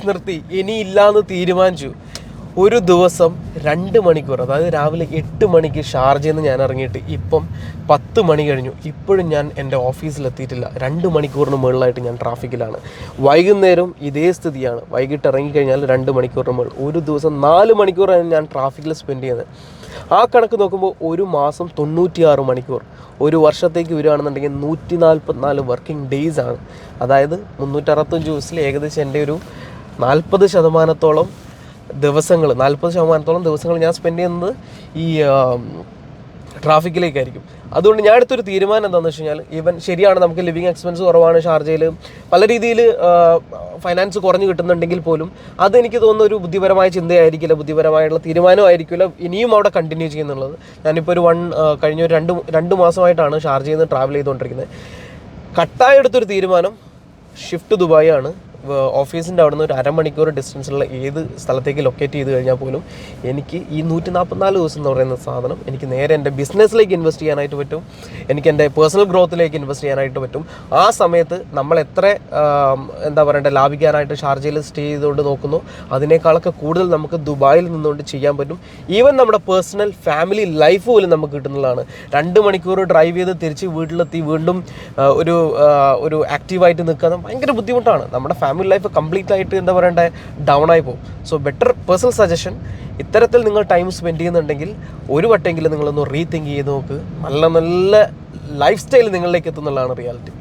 നിർത്തി ഇനിയില്ലാന്ന് തീരുമാനിച്ചു. ഒരു ദിവസം 2 മണിക്കൂർ, അതായത് രാവിലെ 8 മണിക്ക് ഷാർജയിൽ നിന്ന് ഞാൻ ഇറങ്ങിയിട്ട് ഇപ്പം 10 മണി കഴിഞ്ഞു. ഇപ്പോഴും ഞാൻ എൻ്റെ ഓഫീസിലെത്തിയിട്ടില്ല. 2 മണിക്കൂറിന് മുകളിലായിട്ട് ഞാൻ ട്രാഫിക്കിലാണ്. വൈകുന്നേരം ഇതേ സ്ഥിതിയാണ്. വൈകിട്ട് ഇറങ്ങിക്കഴിഞ്ഞാൽ 2 മണിക്കൂറിന് മുകളിൽ. ഒരു ദിവസം 4 മണിക്കൂറാണ് ഞാൻ ട്രാഫിക്കിൽ സ്പെൻഡ് ചെയ്യുന്നത്. ആ കണക്ക് നോക്കുമ്പോൾ ഒരു മാസം 96 മണിക്കൂർ. ഒരു വർഷത്തേക്ക് വരികയാണെന്നുണ്ടെങ്കിൽ 144 വർക്കിംഗ് ഡേയ്സ് ആണ്. അതായത് 365 ദിവസത്തിൽ ഏകദേശം എൻ്റെ ഒരു 40% ദിവസങ്ങൾ ഞാൻ സ്പെൻഡ് ചെയ്യുന്നത് ഈ ട്രാഫിക്കിലേക്കായിരിക്കും. അതുകൊണ്ട് ഞാൻ എടുത്തൊരു തീരുമാനം എന്താണെന്ന് വെച്ച് കഴിഞ്ഞാൽ, ഈവൻ ശരിയാണ് നമുക്ക് ലിവിങ് എക്സ്പെൻസ് കുറവാണ് ഷാർജയിൽ, പല രീതിയിൽ ഫൈനാൻസ് കുറഞ്ഞു കിട്ടുന്നുണ്ടെങ്കിൽ പോലും അതെനിക്ക് തോന്നുന്ന ഒരു ബുദ്ധിപരമായ ചിന്തയായിരിക്കില്ല, ബുദ്ധിപരമായിട്ടുള്ള തീരുമാനമായിരിക്കില്ല ഇനിയും അവിടെ കണ്ടിന്യൂ ചെയ്യുന്നുള്ളത്. ഞാനിപ്പോൾ കഴിഞ്ഞ ഒരു 2 മാസമായിട്ടാണ് ഷാർജയിൽ നിന്ന് ട്രാവൽ ചെയ്തുകൊണ്ടിരിക്കുന്നത്. കട്ടായി എടുത്തൊരു തീരുമാനം ഷിഫ്റ്റ് ദുബായ് ആണ്. ഓഫീസിൻ്റെ അവിടെ നിന്ന് ഒരു അരമണിക്കൂർ ഡിസ്റ്റൻസുള്ള ഏത് സ്ഥലത്തേക്ക് ലൊക്കേറ്റ് ചെയ്ത് കഴിഞ്ഞാൽ പോലും എനിക്ക് ഈ 144 ദിവസം എന്ന് പറയുന്ന സാധനം എനിക്ക് നേരെ എൻ്റെ ബിസിനസ്സിലേക്ക് ഇൻവെസ്റ്റ് ചെയ്യാനായിട്ട് പറ്റും, എനിക്ക് എൻ്റെ പേഴ്സണൽ ഗ്രോത്തിലേക്ക് ഇൻവെസ്റ്റ് ചെയ്യാനായിട്ട് പറ്റും. ആ സമയത്ത് നമ്മൾ എത്ര ലാഭിക്കാനായിട്ട് ഷാർജയിൽ സ്റ്റേ ചെയ്തുകൊണ്ട് നോക്കുന്നു, അതിനേക്കാളൊക്കെ കൂടുതൽ നമുക്ക് ദുബായിൽ നിന്നുകൊണ്ട് ചെയ്യാൻ പറ്റും. ഈവൻ നമ്മുടെ പേഴ്സണൽ ഫാമിലി ലൈഫ് പോലും നമുക്ക് കിട്ടുന്നതാണ്. 2 മണിക്കൂർ ഡ്രൈവ് ചെയ്ത് തിരിച്ച് വീട്ടിലെത്തി വീണ്ടും ഒരു ആക്റ്റീവായിട്ട് നിൽക്കാൻ ഭയങ്കര ബുദ്ധിമുട്ടാണ്. നമ്മുടെ ഫാമിലി ലൈഫ് കംപ്ലീറ്റ് ആയിട്ട് ഡൗൺ ആയി പോകും. സോ ബെറ്റർ പേഴ്സണൽ സജഷൻ, ഇത്തരത്തിൽ നിങ്ങൾ ടൈം സ്പെൻഡ് ചെയ്യുന്നുണ്ടെങ്കിൽ ഒരു വട്ടെങ്കിലും നിങ്ങളൊന്ന് റീതിങ്ക് ചെയ്ത് നോക്ക്. നല്ല ലൈഫ് സ്റ്റൈൽ നിങ്ങളിലേക്ക് എത്തുന്നുള്ളതാണ് റിയാലിറ്റി.